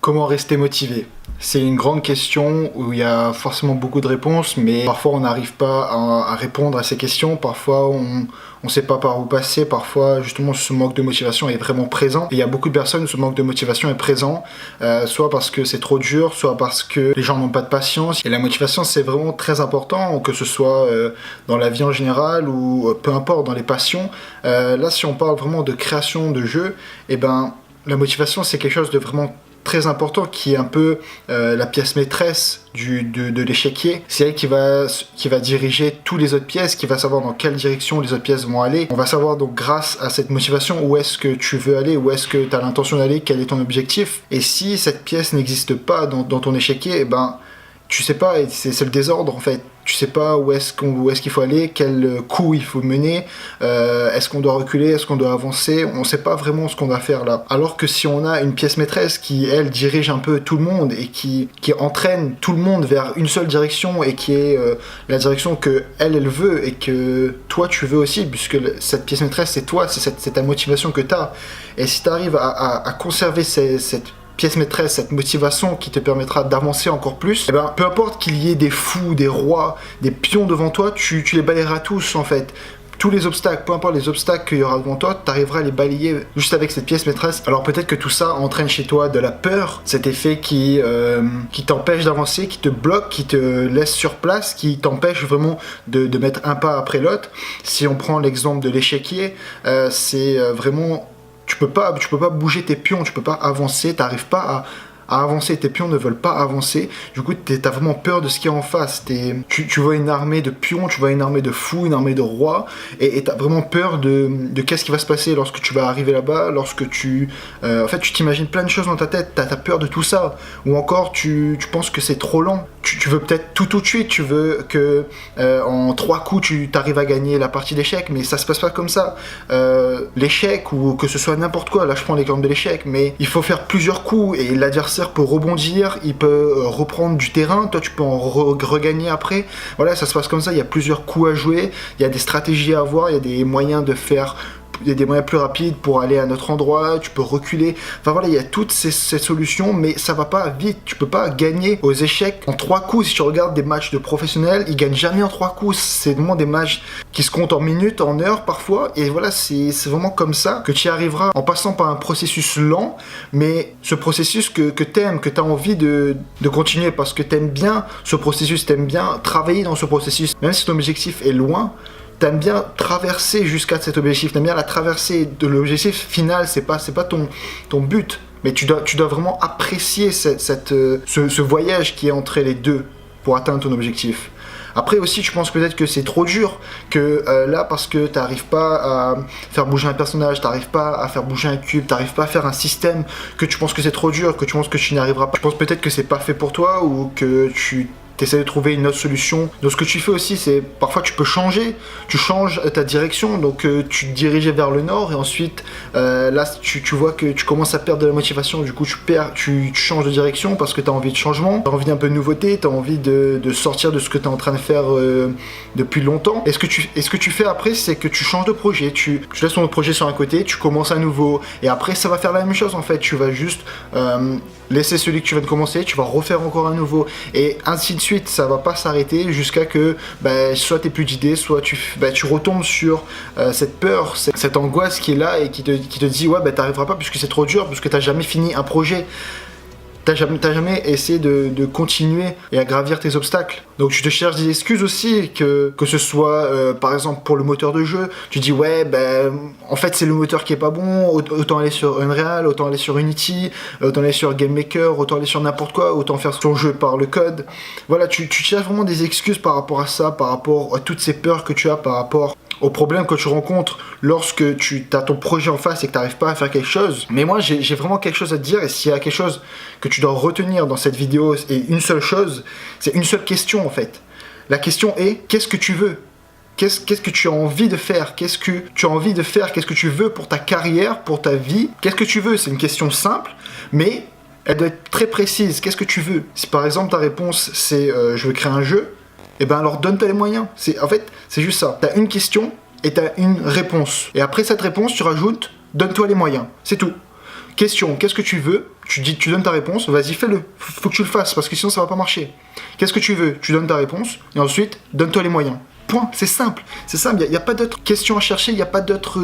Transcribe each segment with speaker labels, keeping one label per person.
Speaker 1: Comment rester motivé? C'est une grande question où il y a forcément beaucoup de réponses, mais parfois on n'arrive pas à répondre à ces questions, parfois on ne sait pas par où passer, parfois justement ce manque de motivation est vraiment présent. Et il y a beaucoup de personnes où ce manque de motivation est présent, soit parce que c'est trop dur, soit parce que les gens n'ont pas de patience. Et la motivation c'est vraiment très important, que ce soit dans la vie en général ou peu importe, dans les passions. Là si on parle vraiment de création de jeux, et ben la motivation c'est quelque chose de vraiment très important qui est un peu la pièce maîtresse de l'échiquier. C'est elle qui va diriger toutes les autres pièces, qui va savoir dans quelle direction les autres pièces vont aller. On va savoir donc grâce à cette motivation où est-ce que tu veux aller, où est-ce que tu as l'intention d'aller, quel est ton objectif. Et si cette pièce n'existe pas dans ton échiquier, et ben tu sais pas, c'est le désordre en fait. Tu sais pas où est-ce qu'il faut aller, quel coup il faut mener, est-ce qu'on doit reculer, est-ce qu'on doit avancer, on sait pas vraiment ce qu'on va faire là. Alors que si on a une pièce maîtresse qui, elle, dirige un peu tout le monde et qui entraîne tout le monde vers une seule direction et qui est la direction que elle veut et que toi tu veux aussi, puisque cette pièce maîtresse c'est toi, c'est ta motivation que tu as. Et si tu arrives à conserver cette pièce maîtresse, cette motivation qui te permettra d'avancer encore plus, et ben, peu importe qu'il y ait des fous, des rois, des pions devant toi, tu les balayeras tous en fait. Tous les obstacles, peu importe les obstacles qu'il y aura devant toi, tu arriveras à les balayer juste avec cette pièce maîtresse. Alors peut-être que tout ça entraîne chez toi de la peur, cet effet qui t'empêche d'avancer, qui te bloque, qui te laisse sur place, qui t'empêche vraiment de mettre un pas après l'autre. Si on prend l'exemple de l'échiquier, c'est vraiment... Tu peux pas bouger tes pions, tu peux pas avancer, t'arrives pas à avancer, tes pions ne veulent pas avancer, du coup t'as vraiment peur de ce qu'il y a en face, tu vois une armée de pions, tu vois une armée de fous, une armée de rois, et t'as vraiment peur de qu'est-ce qui va se passer lorsque tu vas arriver là-bas, lorsque en fait tu t'imagines plein de choses dans ta tête, t'as peur de tout ça, ou encore tu penses que c'est trop lent, tu veux peut-être tout de suite, tu veux que en 3 coups tu t'arrives à gagner la partie d'échecs, mais ça se passe pas comme ça. L'échec, ou que ce soit n'importe quoi, là je prends l'exemple de l'échec, mais il faut faire plusieurs coups, et l'adversaire peut rebondir, il peut reprendre du terrain, toi tu peux en regagner après. Voilà, ça se passe comme ça, il y a plusieurs coups à jouer, il y a des stratégies à avoir, il y a des moyens de faire... Il y a des moyens plus rapides pour aller à un autre endroit, tu peux reculer, enfin voilà, il y a toutes ces solutions, mais ça va pas vite, tu peux pas gagner aux échecs en 3 coups. Si tu regardes des matchs de professionnels, ils gagnent jamais en 3 coups, c'est vraiment des matchs qui se comptent en minutes, en heures parfois, et voilà, c'est vraiment comme ça que tu y arriveras, en passant par un processus lent, mais ce processus que t'aimes, que t'as envie de continuer, parce que t'aimes bien ce processus, t'aimes bien travailler dans ce processus, même si ton objectif est loin, t'aimes bien traverser jusqu'à cet objectif, t'aimes bien la traversée de l'objectif final, c'est pas ton but, mais tu dois vraiment apprécier ce voyage qui est entre les deux pour atteindre ton objectif. Après aussi, tu penses peut-être que c'est trop dur, que là, parce que t'arrives pas à faire bouger un personnage, t'arrives pas à faire bouger un cube, t'arrives pas à faire un système, que tu penses que c'est trop dur, que tu penses que tu n'y arriveras pas. Tu penses peut-être que c'est pas fait pour toi, ou que tu essaies de trouver une autre solution. Donc ce que tu fais aussi, c'est parfois tu peux changer, tu changes ta direction, donc tu te diriges vers le nord, et ensuite là tu vois que tu commences à perdre de la motivation, du coup tu changes de direction parce que tu as envie de changement, tu as envie d'un peu de nouveauté, tu as envie de sortir de ce que tu es en train de faire depuis longtemps. Et ce que tu fais après, c'est que tu changes de projet, tu laisses ton projet sur un côté, tu commences à nouveau, et après ça va faire la même chose en fait, tu vas juste laisser celui que tu viens de commencer, tu vas refaire encore un nouveau, et ainsi de suite, ça va pas s'arrêter jusqu'à que soit t'aies plus d'idées, soit tu retombes sur cette peur, cette angoisse qui est là et qui te dit ouais t'arriveras pas puisque c'est trop dur, puisque t'as jamais fini un projet. T'as jamais essayé de continuer et à gravir tes obstacles. Donc tu te cherches des excuses aussi, que ce soit par exemple pour le moteur de jeu, tu dis ouais en fait c'est le moteur qui est pas bon, autant aller sur Unreal, autant aller sur Unity, autant aller sur Game Maker, autant aller sur n'importe quoi, autant faire ton jeu par le code. Voilà, tu cherches vraiment des excuses par rapport à ça, par rapport à toutes ces peurs que tu as, par rapport aux problèmes que tu rencontres lorsque tu as ton projet en face et que tu n'arrives pas à faire quelque chose. Mais moi j'ai vraiment quelque chose à te dire, et s'il y a quelque chose que tu dois retenir dans cette vidéo, et une seule chose, c'est une seule question en fait. La question est, qu'est-ce que tu veux ? Qu'est-ce que tu as envie de faire ? Qu'est-ce que tu as envie de faire ? Qu'est-ce que tu veux pour ta carrière, pour ta vie ? Qu'est-ce que tu veux ? C'est une question simple, mais elle doit être très précise. Qu'est-ce que tu veux ? Si par exemple ta réponse c'est je veux créer un jeu, et ben alors donne-toi les moyens. En fait, c'est juste ça. T'as une question et t'as une réponse. Et après cette réponse, tu rajoutes donne-toi les moyens. C'est tout. Question, qu'est-ce que tu veux? Tu donnes ta réponse, vas-y fais-le. Faut que tu le fasses parce que sinon ça va pas marcher. Qu'est-ce que tu veux? Tu donnes ta réponse et ensuite donne-toi les moyens. Point, c'est simple. C'est simple, il n'y a pas d'autres questions à chercher, il n'y a pas d'autres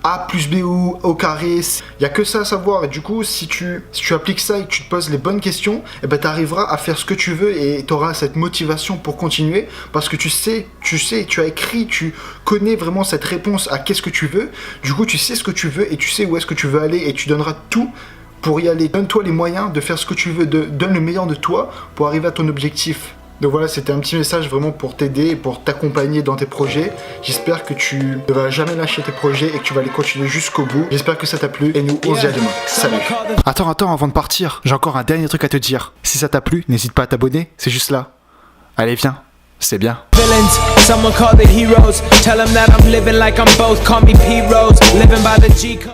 Speaker 1: A plus B au carré. Il n'y a que ça à savoir. Et du coup, si tu appliques ça et que tu te poses les bonnes questions, eh ben, tu arriveras à faire ce que tu veux et tu auras cette motivation pour continuer parce que tu sais, tu as écrit, tu connais vraiment cette réponse à qu'est-ce que tu veux. Du coup, tu sais ce que tu veux et tu sais où est-ce que tu veux aller et tu donneras tout pour y aller. Donne-toi les moyens de faire ce que tu veux, donne le meilleur de toi pour arriver à ton objectif. Donc voilà, c'était un petit message vraiment pour t'aider et pour t'accompagner dans tes projets. J'espère que tu ne vas jamais lâcher tes projets et que tu vas les continuer jusqu'au bout. J'espère que ça t'a plu et nous, on se dit à demain. Salut. Attends, avant de partir, j'ai encore un dernier truc à te dire. Si ça t'a plu, n'hésite pas à t'abonner, c'est juste là. Allez, viens, c'est bien. Someone call the heroes. Tell them that I'm living like I'm both. Call me P-Rose. Living by the G.